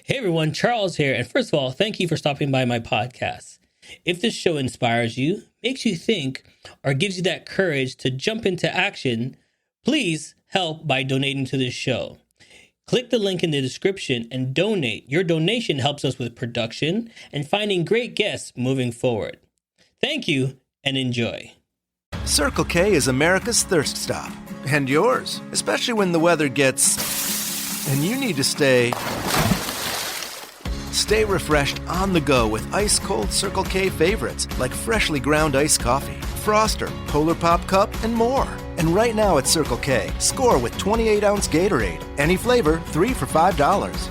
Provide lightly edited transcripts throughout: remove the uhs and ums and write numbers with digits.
Hey everyone, Charles here. And first of all, thank you for stopping by my podcast. If this show inspires you, makes you think, or gives you that courage to jump into action, please help by donating to this show. Click the link in the description and donate. Your donation helps us with production and finding great guests moving forward. Thank you and enjoy. Circle K is America's thirst stop. And yours, especially when the weather gets... and you need to stay refreshed on the go with ice-cold Circle K favorites like freshly ground iced coffee, Froster, Polar Pop Cup, and more. And right now at Circle K, score with 28-ounce Gatorade. Any flavor, 3 for $5.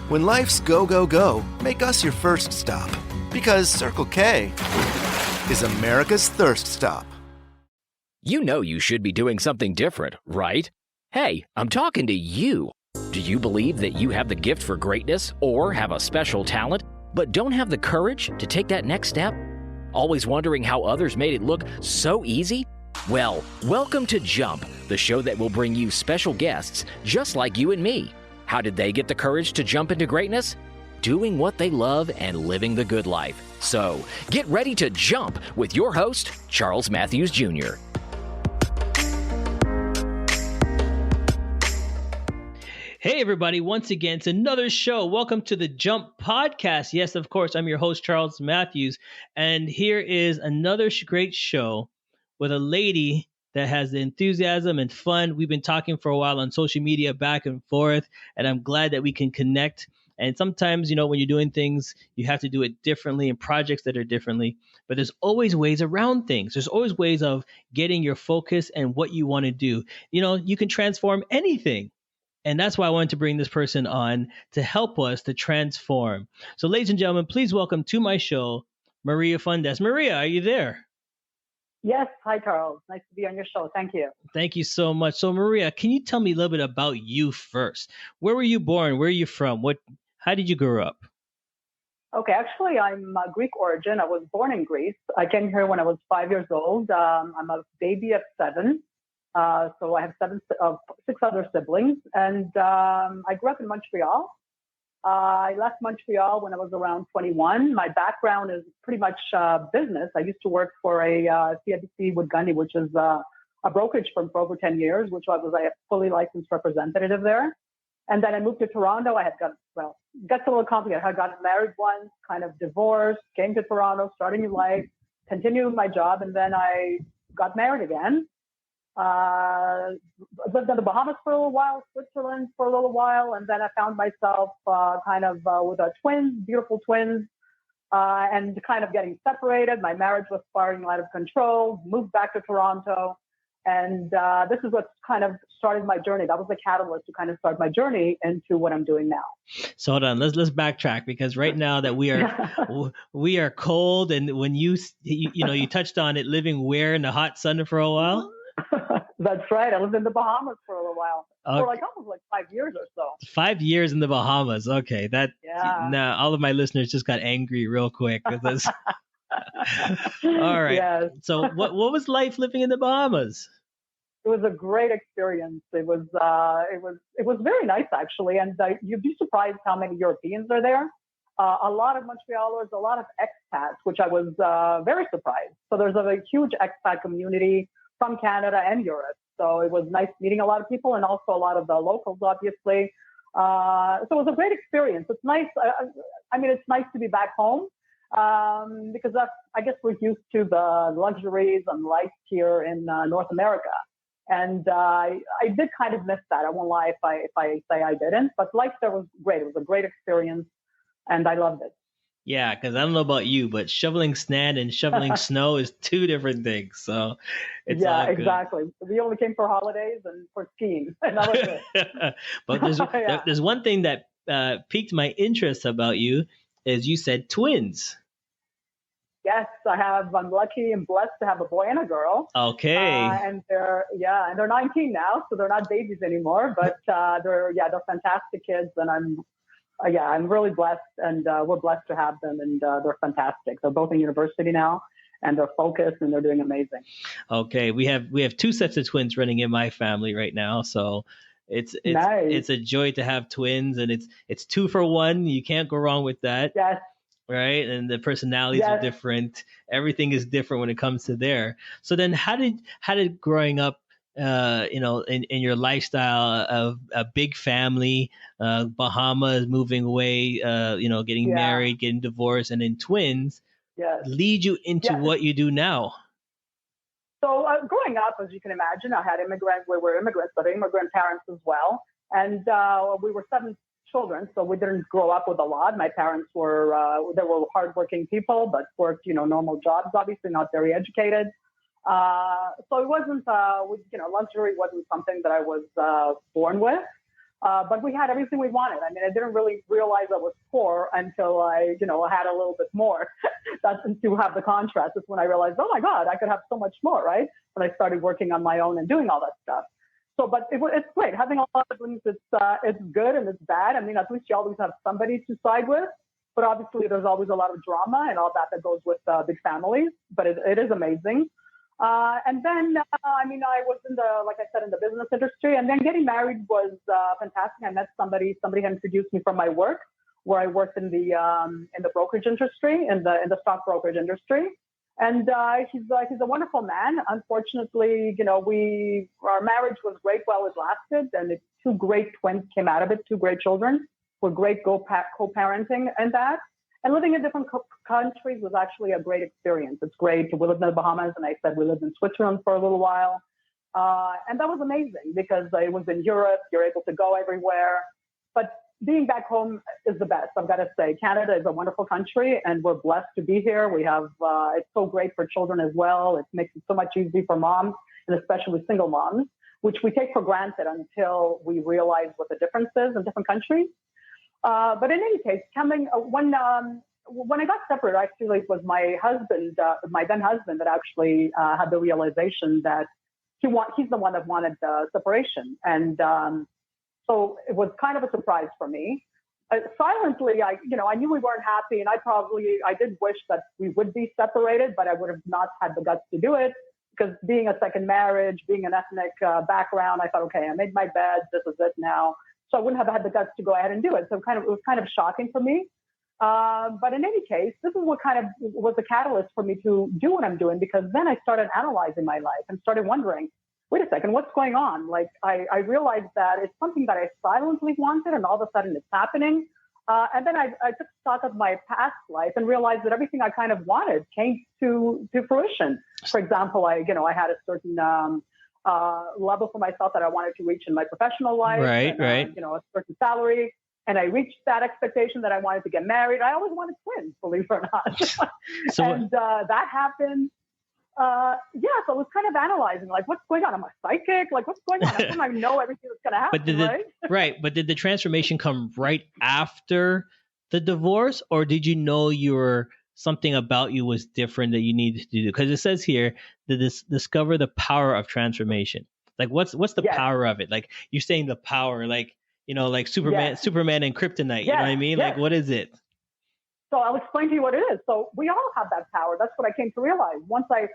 When life's go, go, go, make us your first stop. Because Circle K is America's thirst stop. You know you should be doing something different, right? Hey, I'm talking to you. Do you believe that you have the gift for greatness or have a special talent, but don't have the courage to take that next step? Always wondering how others made it look so easy? Well, welcome to Jump, the show that will bring you special guests just like you and me. How did they get the courage to jump into greatness? Doing what they love and living the good life. So, get ready to jump with your host, Charles Matthews Jr. Hey everybody, once again, it's another show. Welcome to the Jump Podcast. Yes, of course, I'm your host, Charles Matthews. And here is another great show with a lady that has the enthusiasm and fun. We've been talking for a while on social media back and forth, and I'm glad that we can connect. And sometimes, when you're doing things, you have to do it differently in projects that are differently. But there's always ways around things. There's always ways of getting your focus and what you want to do. You can transform anything. And that's why I wanted to bring this person on to help us to transform. So, ladies and gentlemen, please welcome to my show, Maria Fudas. Maria, are you there? Yes. Hi, Charles. Nice to be on your show. Thank you. Thank you so much. So, Maria, can you tell me a little bit about you first? Where were you born? Where are you from? How did you grow up? Okay. Actually, I'm Greek origin. I was born in Greece. I came here when I was 5 years old. I'm a baby of 7. So I have 6 other siblings, and I grew up in Montreal. I left Montreal when I was around 21. My background is pretty much business. I used to work for a CIBC Wood Gundy, which is a brokerage firm for over 10 years, which I was a fully licensed representative there. And then I moved to Toronto. Gets a little complicated. I got married once, kind of divorced, came to Toronto, started new life, continued my job, and then I got married again. Lived in the Bahamas for a little while, Switzerland for a little while, and then I found myself with twins, beautiful twins, and kind of getting separated. My marriage was spiraling out of control, moved back to Toronto, and this is what kind of started my journey. That was the catalyst to kind of start my journey into what I'm doing now. So hold on, let's backtrack, because right now that we are cold, and when you touched on it, living where in the hot sun for a while. That's right. I lived in the Bahamas for a little while, for almost 5 years or so. 5 years in the Bahamas. Okay, now all of my listeners just got angry real quick. All right. Yes. So, what was life living in the Bahamas? It was a great experience. It was very nice actually, and you'd be surprised how many Europeans are there. A lot of Montrealers, a lot of expats, which I was very surprised. So there's a huge expat community from Canada and Europe. So it was nice meeting a lot of people, and also a lot of the locals, obviously. So it was a great experience. It's nice. It's nice to be back home because I guess we're used to the luxuries and life here in North America. And I did kind of miss that. I won't lie if I say I didn't, but life there was great. It was a great experience, and I loved it. Yeah, because I don't know about you, but shoveling sand and shoveling snow is two different things. So it's all good. Exactly. We only came for holidays and for skiing, and that was it. But there's one thing that piqued my interest about you, is you said twins. Yes, I'm lucky and blessed to have a boy and a girl. Okay. And they're 19 now, so they're not babies anymore, but they're fantastic kids, and I'm really blessed, and we're blessed to have them, and they're fantastic. They're both in university now, and they're focused, and they're doing amazing. Okay, we have 2 sets of twins running in my family right now, so Nice. it's a joy to have twins, and it's 2 for 1. You can't go wrong with that. Yes. Right, and the personalities are Yes. different. Everything is different when it comes to there. So then how did growing up in your lifestyle of a big family, Bahamas, moving away, getting Yeah. married, getting divorced, and then twins Yes. lead you into Yes. what you do now? So growing up, as you can imagine, we were immigrants, but immigrant parents as well. And we were 7 children, so we didn't grow up with a lot. My parents they were hardworking people, but worked, normal jobs, obviously not very educated. So it wasn't, luxury wasn't something that I was born with. But we had everything we wanted. I mean, I didn't really realize I was poor until I had a little bit more. That's to have the contrast. It's when I realized, oh my God, I could have so much more, right? When I started working on my own and doing all that stuff. So, but it's great. Having a lot of siblings, it's good and it's bad. I mean, at least you always have somebody to side with. But obviously, there's always a lot of drama and all that goes with big families. But it is amazing. And then, I was like I said, in the business industry, and then getting married was fantastic. I met somebody had introduced me from my work, where I worked in the brokerage industry, in the stock brokerage industry. And he's a wonderful man. Unfortunately, our marriage was great while it lasted, and 2 great twins came out of it, 2 great children. We're great co-parenting and that. And living in different countries was actually a great experience. It's great. We lived in the Bahamas, and I said we lived in Switzerland for a little while. And that was amazing because it was in Europe. You're able to go everywhere. But being back home is the best, I've got to say. Canada is a wonderful country, and we're blessed to be here. We have, it's so great for children as well. It makes it so much easier for moms, and especially single moms, which we take for granted until we realize what the difference is in different countries. But in any case, when I got separated, actually, it was my husband, my then husband, that actually had the realization that he's the one that wanted separation. And so it was kind of a surprise for me. Silently, I knew we weren't happy, and I did wish that we would be separated, but I would have not had the guts to do it, because being a second marriage, being an ethnic background, I thought, okay, I made my bed, this is it now. So I wouldn't have had the guts to go ahead and do it. So it was kind of shocking for me. But in any case, this is what kind of was the catalyst for me to do what I'm doing, because then I started analyzing my life and started wondering, wait a second, what's going on? Like, I realized that it's something that I silently wanted, and all of a sudden it's happening. And then I took stock of my past life and realized that everything I kind of wanted came to fruition. For example, I had a certain level for myself that I wanted to reach in my professional life. Right. A certain salary. And I reached that expectation that I wanted to get married. I always wanted twins, believe it or not. And that happened. So I was kind of analyzing, like, what's going on? Am I psychic? Like, what's going on? How come I know everything that's going to happen, right? But did the transformation come right after the divorce, or did you know something about you was different that you needed to do? Because it says here to discover the power of transformation. Like, what's the power of it? Like, you're saying the power, like, like Superman and Kryptonite. You know what I mean? Like, what is it? So I'll explain to you what it is. So we all have that power. That's what I came to realize. Once I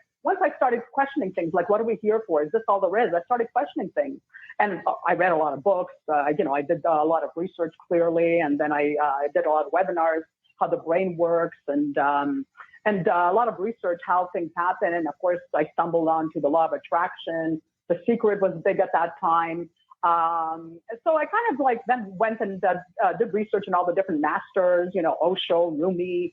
started questioning things, like, what are we here for? Is this all there is? I started questioning things. And I read a lot of books. I did a lot of research, clearly. And then I did a lot of webinars, how the brain works, and a lot of research, how things happen. And of course, I stumbled onto the law of attraction. The Secret was big at that time. So I kind of then went and did research on all the different masters, Osho, Rumi,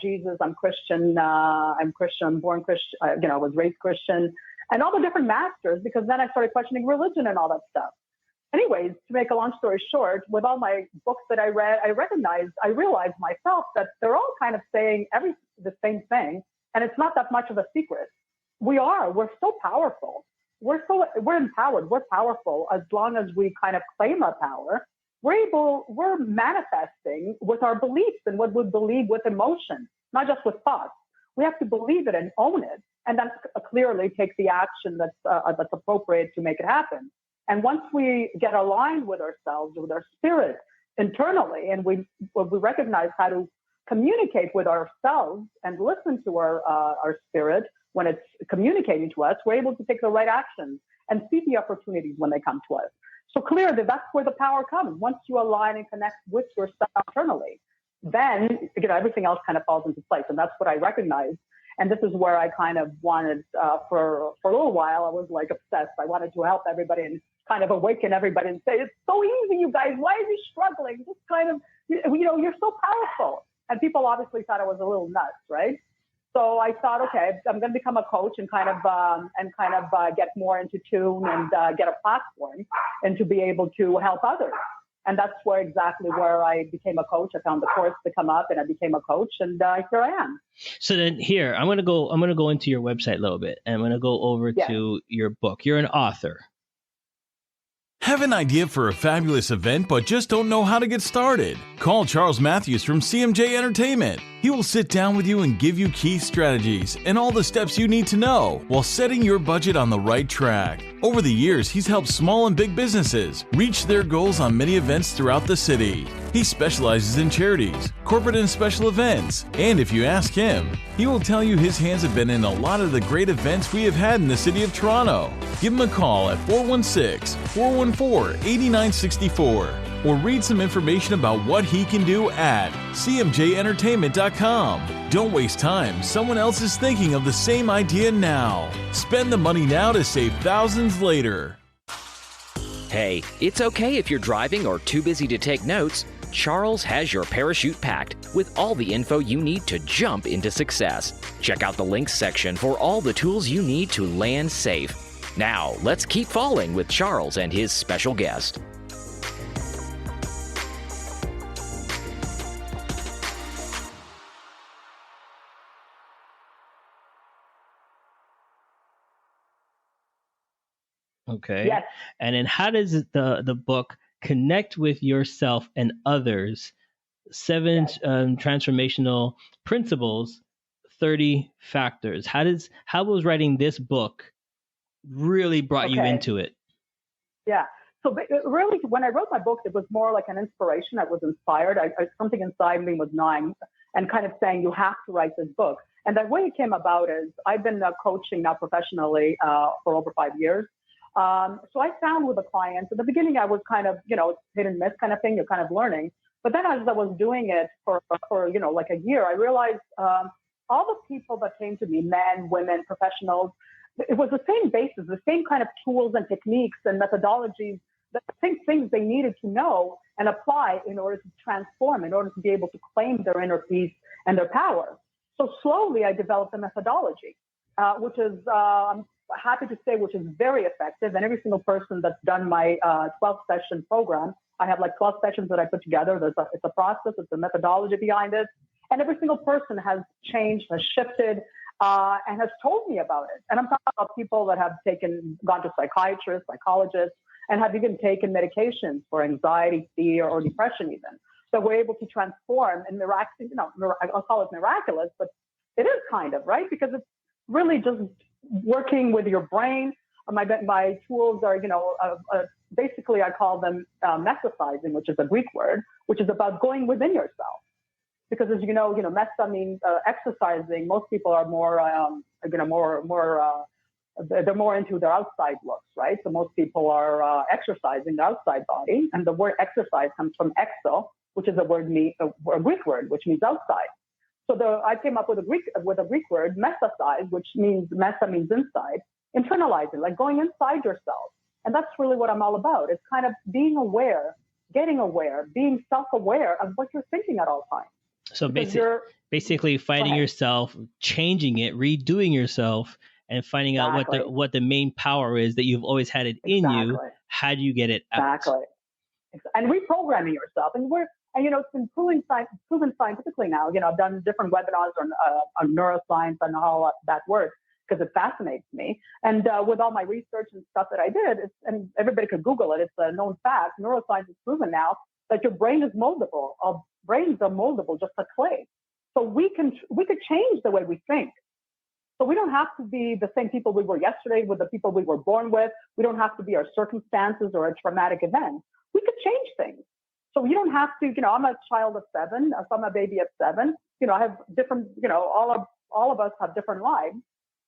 Jesus, I'm Christian, I'm born Christian, I was raised Christian, and all the different masters, because then I started questioning religion and all that stuff. Anyways, to make a long story short, with all my books that I read, I realized myself that they're all kind of saying the same thing, and it's not that much of a secret. We're so powerful. We're empowered. We're powerful as long as we kind of claim our power. We're manifesting with our beliefs and what we believe with emotion, not just with thoughts. We have to believe it and own it, and then clearly take the action that's appropriate to make it happen. And once we get aligned with ourselves, with our spirit internally, and we recognize how to communicate with ourselves and listen to our spirit when it's communicating to us, we're able to take the right actions and see the opportunities when they come to us. So clearly, that's where the power comes. Once you align and connect with yourself internally, then everything else kind of falls into place. And that's what I recognized. And this is where I kind of wanted, for a little while, I was like obsessed. I wanted to help everybody and kind of awaken everybody and say, it's so easy, you guys. Why are you struggling? Just kind of, you're so powerful. And people obviously thought I was a little nuts, right? So I thought, okay, I'm going to become a coach and kind of get more into tune and get a platform and to be able to help others. And that's exactly where I became a coach. I found the course to come up, and I became a coach, and here I am. So then, here I'm going to go into your website a little bit, and I'm going to go over to your book. You're an author. Have an idea for a fabulous event but just don't know how to get started? Call Charles Matthews from CMJ Entertainment. He will sit down with you and give you key strategies and all the steps you need to know while setting your budget on the right track. Over the years, he's helped small and big businesses reach their goals on many events throughout the city. He specializes in charities, corporate and special events, and if you ask him, he will tell you his hands have been in a lot of the great events we have had in the city of Toronto. Give him a call at 416-414-8964 or read some information about what he can do at cmjentertainment.com. Don't waste time. Someone else is thinking of the same idea now. Spend the money now to save thousands later. Hey, it's okay if you're driving or too busy to take notes. Charles has your parachute packed with all the info you need to jump into success. Check out the links section for all the tools you need to land safe. Now, let's keep falling with Charles and his special guest. Okay. Yes. And then how does the book connect with yourself and others? 7 transformational principles, 30 factors. How was writing this book really brought you into it? Yeah. So really, when I wrote my book, it was more like an inspiration. I was inspired. Something inside me was gnawing and kind of saying, you have to write this book. And the way it came about is I've been coaching now professionally for over 5 years. So I found with the clients, at the beginning, I was kind of, hit and miss kind of thing. You're kind of learning. But then as I was doing it for like a year, I realized all the people that came to me, men, women, professionals, it was the same basis, the same kind of tools and techniques and methodologies, the same things they needed to know and apply in order to transform, in order to be able to claim their inner peace and their power. So slowly I developed a methodology, which is, I'm happy to say, which is very effective. And every single person that's done my 12-session program, I have like 12 sessions that I put together. It's a process, it's a methodology behind it. And every single person has changed, has shifted, and has told me about it. And I'm talking about people that have gone to psychiatrists, psychologists, and have even taken medications for anxiety, fear, or depression even. So we're able to transform and I'll call it miraculous, but it is kind of, right? Because it's really just working with your brain. My tools are, basically I call them mesosizing, which is a Greek word, which is about going within yourself. Because as you know, mesa means exercising. Most people are more, they're more into their outside looks, right? So most people are exercising their outside body, and the word exercise comes from exo, which is a Greek word, which means outside. So I came up with a Greek word, mesasize, which means mesa means inside, internalizing, like going inside yourself. And that's really what I'm all about. It's kind of being aware, getting aware, being self-aware of what you're thinking at all times. So basically finding yourself, changing it, redoing yourself, and finding out what the main power is that you've always had it in you. How do you get it out? Exactly. And reprogramming yourself. And it's been proven scientifically now. I've done different webinars on neuroscience and how that works because it fascinates me. And with all my research and stuff that I did, and everybody could Google it, it's a known fact. Neuroscience has proven now that your brain is moldable. Our brains are moldable just like clay. So we could change the way we think. So we don't have to be the same people we were yesterday with the people we were born with. We don't have to be our circumstances or a traumatic event. We could change things. So you don't have to, I'm a child of 7, so I'm a baby of 7. I have different, all of us have different lives.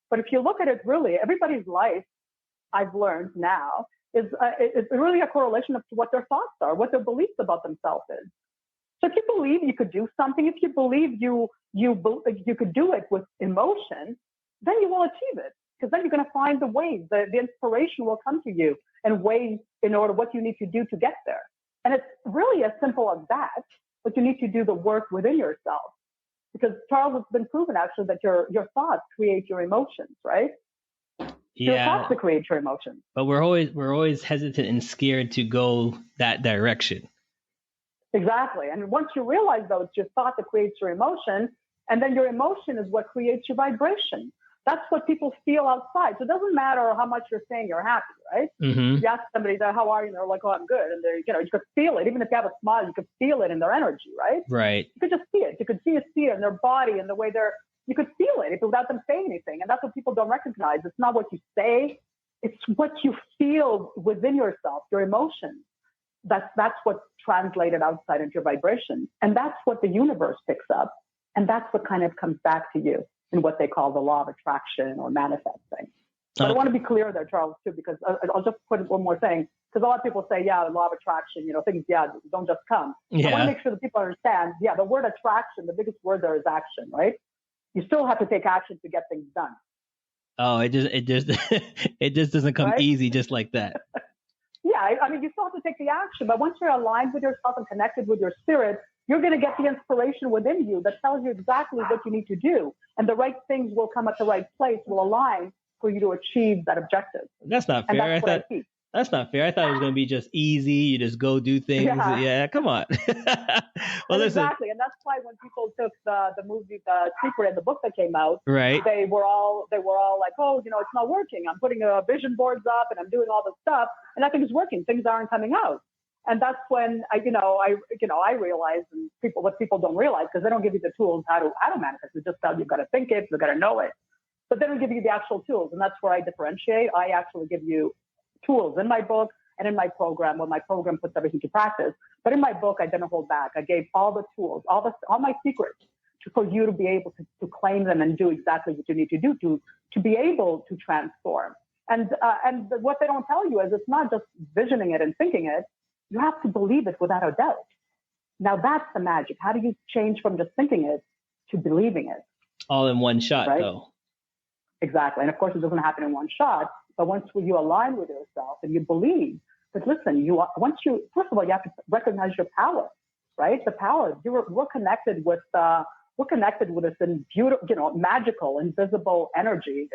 But if you look at it really, everybody's life, I've learned now, is really a correlation of what their thoughts are, what their beliefs about themselves is. So if you believe you could do something, if you believe you could do it with emotion, then you will achieve it, because then you're going to find the ways, the inspiration will come to you and ways in order what you need to do to get there. And it's really as simple as that, but you need to do the work within yourself. Because, Charles, it's been proven actually that your thoughts create your emotions, right? Your thoughts that create your emotions. But we're always hesitant and scared to go that direction. Exactly. And once you realize, though, it's your thought that creates your emotion, and then your emotion is what creates your vibration. That's what people feel outside. So it doesn't matter how much you're saying you're happy, right? Mm-hmm. You ask somebody, how are you? And they're like, oh, I'm good. And you could feel it. Even if you have a smile, you could feel it in their energy, right? Right. You could just see it. You could see it in their body and the way you could feel it without them saying anything. And that's what people don't recognize. It's not what you say. It's what you feel within yourself, your emotions. That's what's translated outside into your vibration. And that's what the universe picks up. And that's what kind of comes back to you in what they call the law of attraction or manifesting. But I want to be clear there, Charles, too, because I'll just put one more thing. Because a lot of people say, the law of attraction, things, don't just come. Yeah. I want to make sure that people understand, the word attraction, the biggest word there is action, right? You still have to take action to get things done. Oh, it just doesn't come easy just like that. Yeah, I mean, you still have to take the action, but once you're aligned with yourself and connected with your spirit, you're going to get the inspiration within you that tells you exactly what you need to do. And the right things will come at the right place, will align for you to achieve that objective. That's not fair. That's not fair. I thought it was going to be just easy. You just go do things. Yeah, come on. Well, listen. Exactly. And that's why when people took the movie, The Secret, and the book that came out, right, they were all like, oh, it's not working. I'm putting vision boards up and I'm doing all this stuff, and nothing's working. Things aren't coming out. And that's when I realized, and what people don't realize, because they don't give you the tools how to manifest. They just tell you you've got to think it, you've got to know it, but they don't give you the actual tools. And that's where I differentiate. I actually give you tools in my book and in my program, when my program puts everything to practice. But in my book, I didn't hold back. I gave all the tools, all my secrets for you to be able to claim them and do exactly what you need to do to be able to transform. And what they don't tell you is it's not just visioning it and thinking it. You have to believe it without a doubt. Now that's the magic. How do you change from just thinking it to believing it? All in one shot, though. Exactly. And of course, it doesn't happen in one shot. But once you align with yourself and you believe that, listen, first of all, you have to recognize your power, right? The power. We're connected with this beautiful, magical, invisible energy.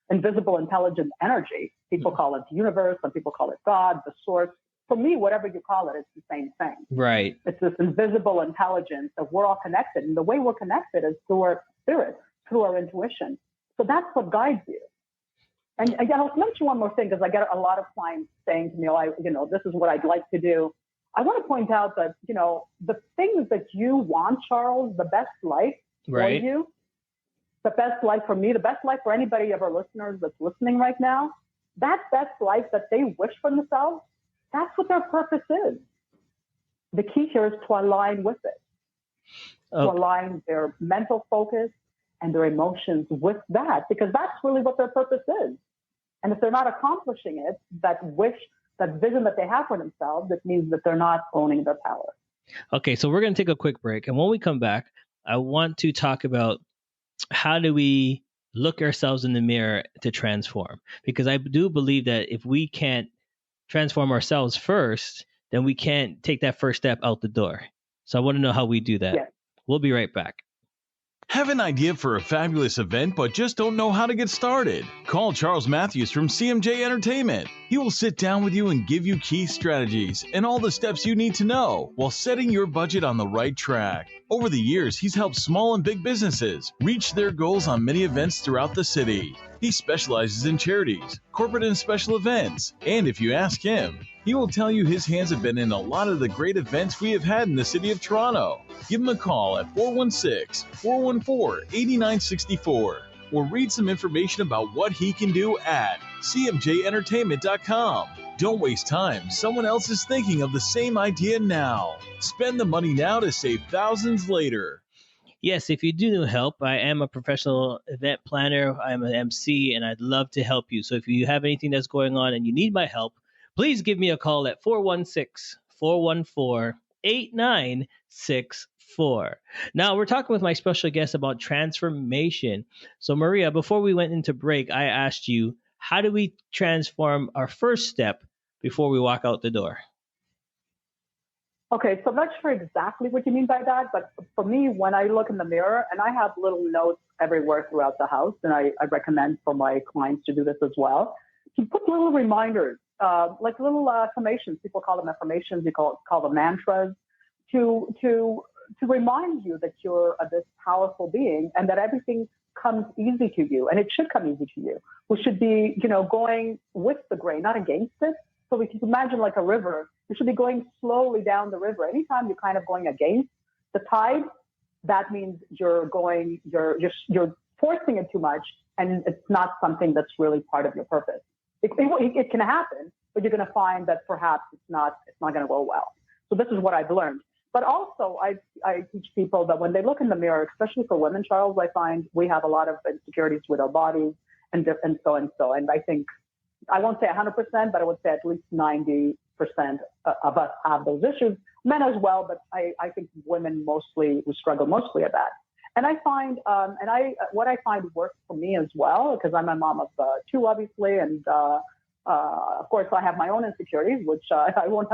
Invisible, intelligent energy. People call it the universe. Some people call it God, the source. For me, whatever you call it, it's the same thing. Right. It's this invisible intelligence that we're all connected. And the way we're connected is through our spirit, through our intuition. So that's what guides you. And again, I'll mention one more thing, because I get a lot of clients saying to me, this is what I'd like to do. I want to point out that, the things that you want, Charles, the best life for you, the best life for me, the best life for anybody of our listeners that's listening right now, that best life that they wish for themselves, that's what their purpose is. The key here is to align with it, to align their mental focus and their emotions with that, because that's really what their purpose is. And if they're not accomplishing it, that vision that they have for themselves, it means that they're not owning their power. Okay, so we're going to take a quick break. And when we come back, I want to talk about how do we look ourselves in the mirror to transform? Because I do believe that if we can't transform ourselves first, then we can't take that first step out the door. So I want to know how we do that. Yes. We'll be right back. Have an idea for a fabulous event but just don't know how to get started? Call Charles Matthews from CMJ Entertainment. He will sit down with you and give you key strategies and all the steps you need to know while setting your budget on the right track. Over the years, he's helped small and big businesses reach their goals on many events throughout the city. He specializes in charities, corporate and special events, and if you ask him, he will tell you his hands have been in a lot of the great events we have had in the city of Toronto. Give him a call at 416-414-8964 or read some information about what he can do at cmjentertainment.com. Don't waste time. Someone else is thinking of the same idea now. Spend the money now to save thousands later. Yes, if you do need help, I am a professional event planner. I'm an MC, and I'd love to help you. So if you have anything that's going on and you need my help, please give me a call at 416-414-8964. Now, we're talking with my special guest about transformation. So, Maria, before we went into break, I asked you, how do we transform our first step before we walk out the door? Okay, so I'm not sure exactly what you mean by that, but for me, when I look in the mirror, and I have little notes everywhere throughout the house, and I recommend for my clients to do this as well, to put little reminders, like little affirmations. People call them affirmations, you call them mantras, to remind you that you're this powerful being and that everything comes easy to you, and it should come easy to you. We should be, going with the grain, not against it. So we can imagine like a river. You should be going slowly down the river. Anytime you're kind of going against the tide, that means you're forcing it too much, and it's not something that's really part of your purpose. It can happen, but you're going to find that perhaps it's not going to go well. So this is what I've learned. But also, I teach people that when they look in the mirror, especially for women, Charles, I find we have a lot of insecurities with our bodies and so. And I think, I won't say 100%, but I would say at least 90% of us have those issues. Men as well, but I think women mostly, we struggle mostly at that. And I find, what I find works for me as well, because I'm a mom of two, obviously, and of course I have my own insecurities, which I won't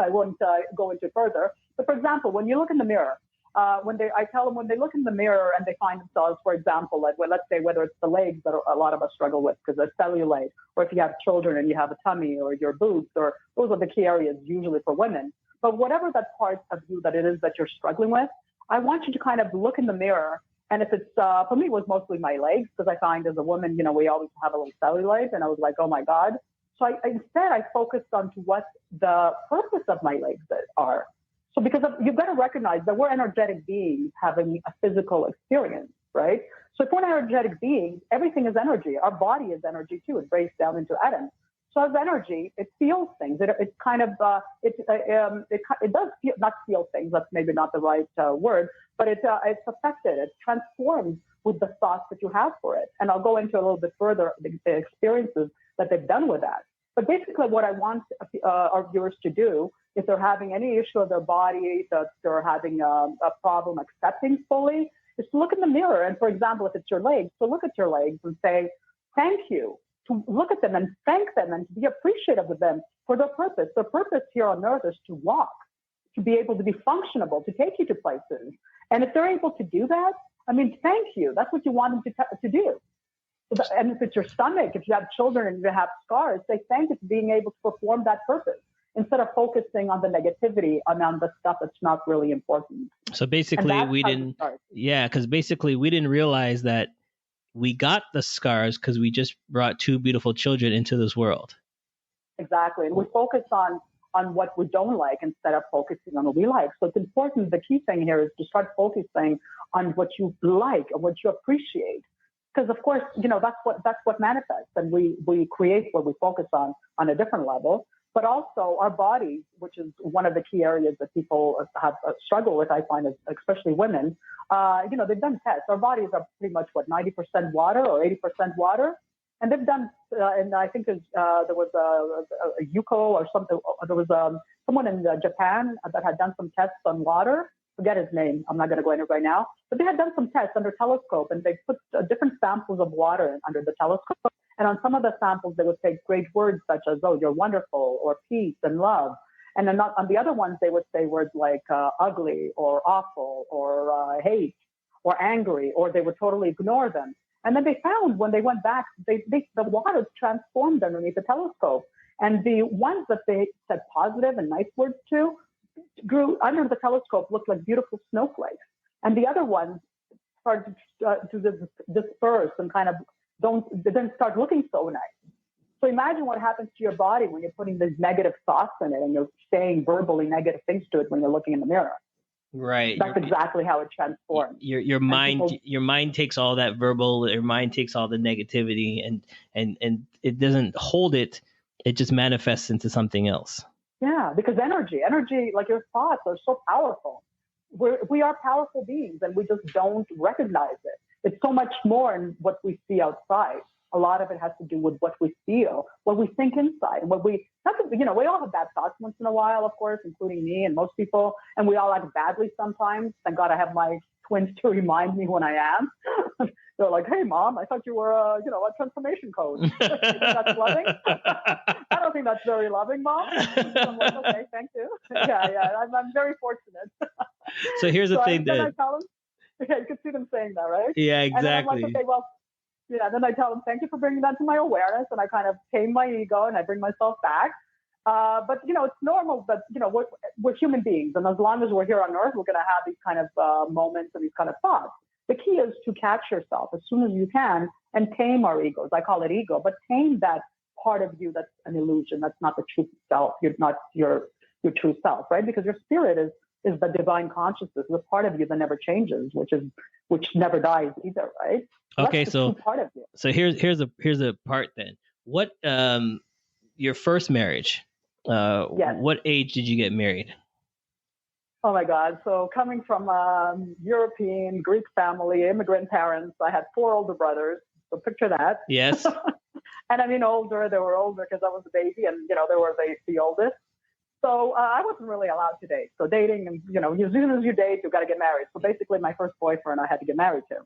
go into further. But for example, when you look in the mirror, I tell them when they look in the mirror and they find themselves, for example, like let's say whether it's the legs that a lot of us struggle with because they're cellulite, or if you have children and you have a tummy or your boobs, or those are the key areas usually for women. But whatever that part of you that it is that you're struggling with, I want you to kind of look in the mirror. And if it's, for me, it was mostly my legs, because I find as a woman, we always have a little cellulite, and I was like, oh my God. So instead I focused on to what the purpose of my legs are. So because you've got to recognize that we're energetic beings having a physical experience, right? So if we're energetic beings, everything is energy. Our body is energy too. It breaks down into atoms. So as energy, it feels things. It kind of, it does feel, not feel things. That's maybe not the right word, but it's affected. It transforms with the thoughts that you have for it. And I'll go into a little bit further the experiences that they've done with that. But basically what I want our viewers to do, if they're having any issue of their body, that they're having a problem accepting fully, is to look in the mirror. And for example, if it's your legs, to look at your legs and say, thank you, to look at them and thank them and to be appreciative of them for their purpose. Their purpose here on earth is to walk, to be able to be functionable, to take you to places. And if they're able to do that, thank you. That's what you want them to do. And if it's your stomach, if you have children and you have scars, say thank you for being able to perform that purpose instead of focusing on the negativity, on the stuff that's not really important. So basically because basically we didn't realize that we got the scars because we just brought two beautiful children into this world. Exactly. And we focus on what we don't like instead of focusing on what we like. So it's important. The key thing here is to start focusing on what you like and what you appreciate. Because of course, that's what manifests, and we create what we focus on a different level. But also our bodies, which is one of the key areas that people have struggle with, I find, especially women. They've done tests. Our bodies are pretty much 90% water or 80% water, and they've done. And I think there was a Yuko or something. There was someone in Japan that had done some tests on water. Forget his name. I'm not going to go into it right now. But they had done some tests under telescope, and they put different samples of water under the telescope. And on some of the samples, they would say great words such as, oh, you're wonderful, or peace and love. And then on the other ones, they would say words like ugly or awful or hate or angry, or they would totally ignore them. And then they found when they went back, the water transformed underneath the telescope. And the ones that they said positive and nice words to grew under the telescope, looked like beautiful snowflakes. And the other ones started to disperse and kind of didn't start looking so nice. So imagine what happens to your body when you're putting these negative thoughts in it and you're saying verbally negative things to it when you're looking in the mirror. Right. That's exactly how it transforms. Your mind takes all that verbal, your mind takes all the negativity and it doesn't hold it. It just manifests into something else. Yeah, because energy, like your thoughts are so powerful. we are powerful beings, and we just don't recognize it. It's so much more in what we see outside. A lot of it has to do with what we feel, what we think inside, we all have bad thoughts once in a while, of course, including me and most people, and we all act badly sometimes. Thank God I have my twins to remind me when I am. They're like, "Hey, Mom, I thought you were a transformation coach." That's loving. I don't think that's very loving, Mom. I'm like, okay, thank you. Yeah, I'm very fortunate. So here's the thing then I tell them, yeah, you can see them saying that, right? Yeah, exactly. And then I'm like, okay, well, yeah. Then I tell them, thank you for bringing that to my awareness, and I kind of tame my ego and I bring myself back. But it's normal that we're human beings, and as long as we're here on Earth, we're going to have these kind of moments and these kind of thoughts. The key is to catch yourself as soon as you can and tame our egos. I call it ego, but tame that part of you that's an illusion. That's not the true self. You're not your true self, right? Because your spirit is the divine consciousness, the part of you that never changes, which never dies either, right? Okay, so part of you. So here's a part then. What your first marriage? Yes. What age did you get married? Oh my God! So coming from European Greek family, immigrant parents, I had 4 older brothers. So picture that. Yes. And I mean older. They were older because I was a baby, and they were the oldest. So I wasn't really allowed to date. So dating, and as soon as you date, you got to get married. So basically, my first boyfriend I had to get married to.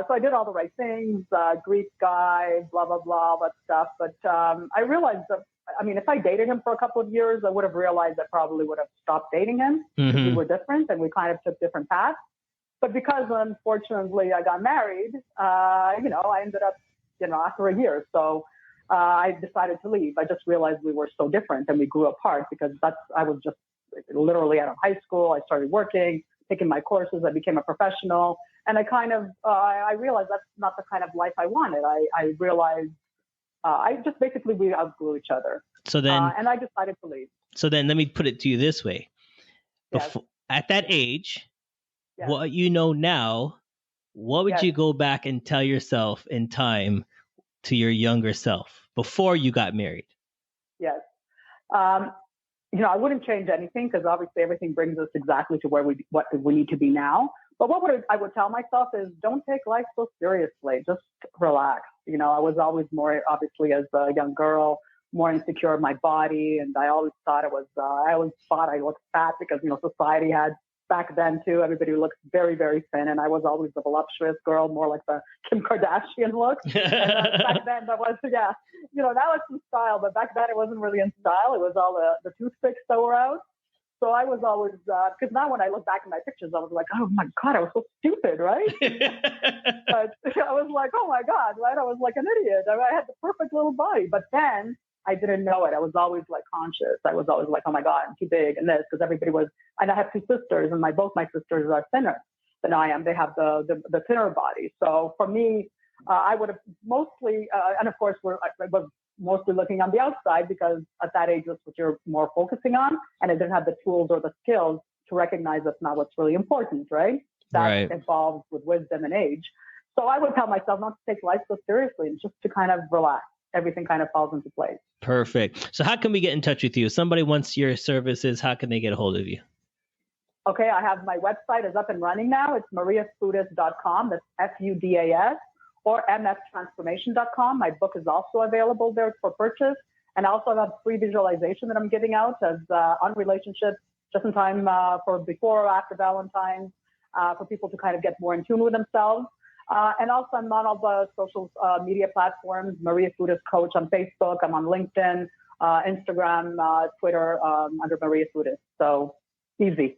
So I did all the right things, Greek guy, blah, blah, blah, all that stuff. But I realized that, if I dated him for a couple of years, I would have realized I probably would have stopped dating him because we were different and we kind of took different paths. But because, unfortunately, I got married, I ended up, after a year. So I decided to leave. I just realized we were so different and we grew apart because I was just literally out of high school. I started working, taking my courses. I became a professional. And I kind of, I realized that's not the kind of life I wanted. I realized we outgrew each other. So then, and I decided to leave. So then let me put it to you this way. Yes. At that age, yes. What you know now, what would Yes. you go back and tell yourself in time to your younger self before you got married? Yes. I wouldn't change anything because obviously everything brings us exactly to what we need to be now. But I would tell myself is don't take life so seriously. Just relax. I was always more, obviously, as a young girl, more insecure in my body. And I always thought I looked fat because, society had back then too. Everybody looks very, very thin. And I was always the voluptuous girl, more like the Kim Kardashian look. And back then that was, now it's in style, but back then it wasn't really in style. It was all the toothpicks that were out. So I was always, because now when I look back at my pictures, I was like, oh my God, I was so stupid, right? But I was like, oh my God, right? I was like an idiot. I had the perfect little body. But then I didn't know it. I was always like conscious. I was always like, oh my God, I'm too big and this, because everybody was, and I have 2 sisters and both my sisters are thinner than I am. They have the thinner body. So for me, I would have mostly, and of course, I was mostly looking on the outside because at that age, that's what you're more focusing on. And I didn't have the tools or the skills to recognize that's not what's really important, right? That evolves with wisdom and age. So I would tell myself not to take life so seriously and just to kind of relax. Everything kind of falls into place. Perfect. So how can we get in touch with you? If somebody wants your services, how can they get a hold of you? Okay, I have my website is up and running now. It's mariafudas.com. That's FUDAS. Or mftransformation.com. My book is also available there for purchase. And I also have free visualization that I'm giving out as on relationships, just in time for before or after Valentine's, for people to kind of get more in tune with themselves. And also I'm on all the social media platforms, Maria Fudas Coach on Facebook. I'm on LinkedIn, Instagram, Twitter, under Maria Fudas. So easy.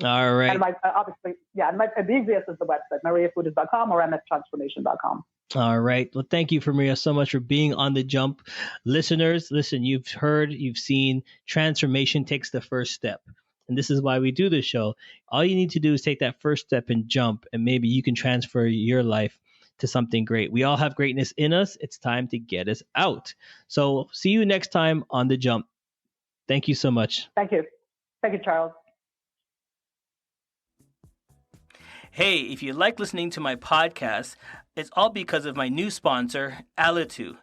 All right. And the easiest is the website, mariafudas.com or mftransformation.com. All right. Well, thank you, Maria, so much for being on the jump. Listeners, listen, you've heard, you've seen, transformation takes the first step. And this is why we do this show. All you need to do is take that first step and jump, and maybe you can transfer your life to something great. We all have greatness in us. It's time to get us out. So see you next time on The Jump. Thank you so much. Thank you. Thank you, Charles. Hey, if you like listening to my podcast, it's all because of my new sponsor, Alitu.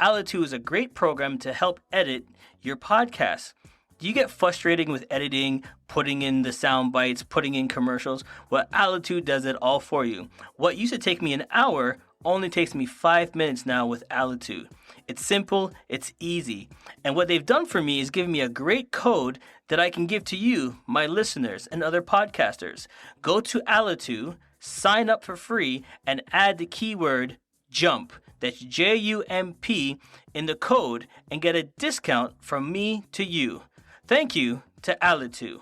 Alitu is a great program to help edit your podcast. Do you get frustrating with editing, putting in the sound bites, putting in commercials? Well, Alitude does it all for you. What used to take me an hour only takes me 5 minutes now with Alitude. It's simple, it's easy. And what they've done for me is give me a great code that I can give to you, my listeners, and other podcasters. Go to Alitude, sign up for free, and add the keyword JUMP. That's JUMP in the code and get a discount from me to you. Thank you to Alitude.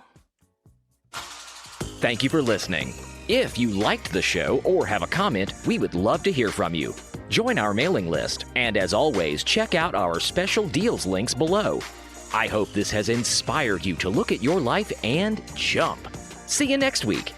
Thank you for listening. If you liked the show or have a comment, we would love to hear from you. Join our mailing list, and as always, check out our special deals links below. I hope this has inspired you to look at your life and jump. See you next week.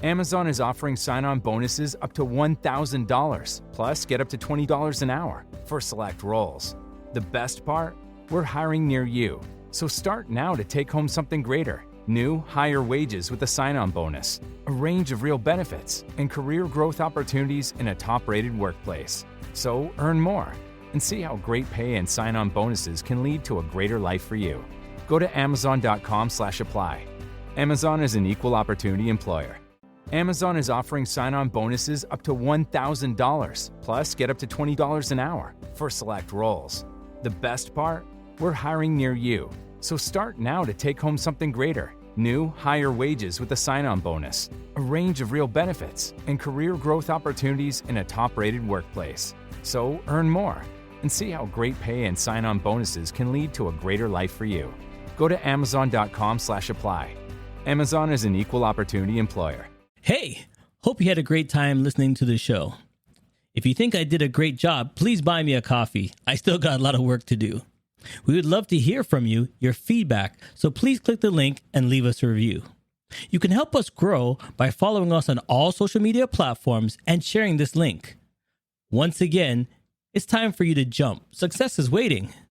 Amazon is offering sign-on bonuses up to $1,000, plus get up to $20 an hour for select roles. The best part? We're hiring near you. So start now to take home something greater. New, higher wages with a sign-on bonus, a range of real benefits, and career growth opportunities in a top-rated workplace. So earn more and see how great pay and sign-on bonuses can lead to a greater life for you. Go to amazon.com/apply. Amazon is an equal opportunity employer. Amazon is offering sign-on bonuses up to $1,000, plus get up to $20 an hour for select roles. The best part? We're hiring near you. So start now to take home something greater. New, higher wages with a sign-on bonus, a range of real benefits, and career growth opportunities in a top-rated workplace. So earn more and see how great pay and sign-on bonuses can lead to a greater life for you. Go to amazon.com/apply. Amazon is an equal opportunity employer. Hey, hope you had a great time listening to the show. If you think I did a great job, please buy me a coffee. I still got a lot of work to do. We would love to hear from you, your feedback, so please click the link and leave us a review. You can help us grow by following us on all social media platforms and sharing this link. Once again, it's time for you to jump. Success is waiting.